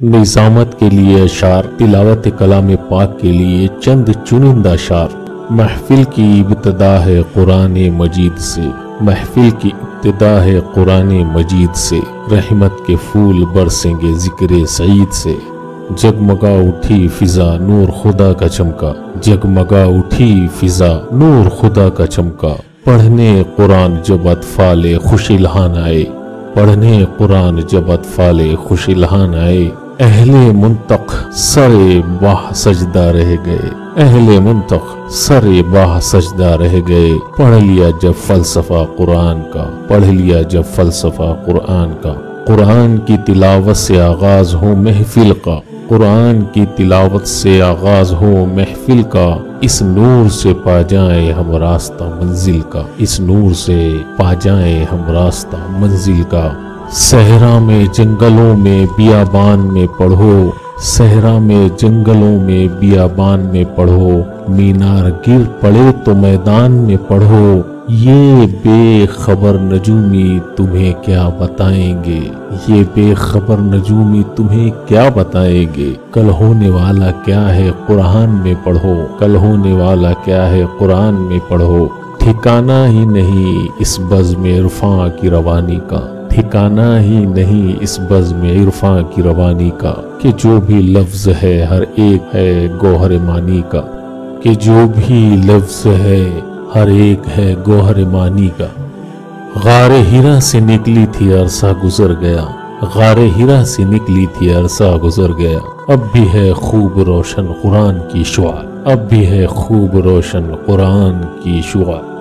نظامت کے لیے اشعار، تلاوت کلام پاک کے لیے چند چنندہ اشعار۔ محفل کی ابتدا ہے قرآن مجید سے، محفل کی ابتدا ہے قرآن مجید سے، رحمت کے پھول برسیں گے ذکر سعید سے۔ جگمگا اٹھی فضا نور خدا کا چمکا، جگمگا اٹھی فضا نور خدا کا چمکا۔ پڑھنے قرآن جب اطفال خوش الہان آئے، پڑھنے قرآن جب اطفال خوش الہان آئے، اہل منطق سر باہ سجدہ رہ گئے، اہل منطق سر باہ سجدہ رہ گئے۔ پڑھ لیا جب فلسفہ قرآن کا، پڑھ لیا جب فلسفہ قرآن کا۔ قرآن کی تلاوت سے آغاز ہو محفل کا، قرآن کی تلاوت سے آغاز ہو محفل کا۔ اس نور سے پا جائیں ہم راستہ منزل کا، اس نور سے پا جائیں ہم راستہ منزل کا۔ صحرا میں جنگلوں میں بیابان میں پڑھو، صحرا میں جنگلوں میں بیابان میں پڑھو، مینار گر پڑے تو میدان میں پڑھو۔ یہ بے خبر نجومی تمہیں کیا بتائیں گے، یہ بے خبر نجومی تمہیں کیا بتائیں گے۔ کل ہونے والا کیا ہے قرآن میں پڑھو، کل ہونے والا کیا ہے قرآن میں پڑھو۔ ٹھکانہ ہی نہیں اس بزم عرفاں کی روانی کا، ٹھکانہ ہی نہیں اس بزم عرفاں کی روانی کا، کہ جو بھی لفظ ہے ہر ایک ہے گوہر مانی کا، کہ جو بھی لفظ ہے ہر ایک ہے گوہر مانی کا۔ غار ہرا سے نکلی تھی عرصہ گزر گیا، غار ہرا سے نکلی تھی عرصہ گزر گیا۔ اب بھی ہے خوب روشن قرآن کی شعاع، اب بھی ہے خوب روشن قرآن کی شعاع۔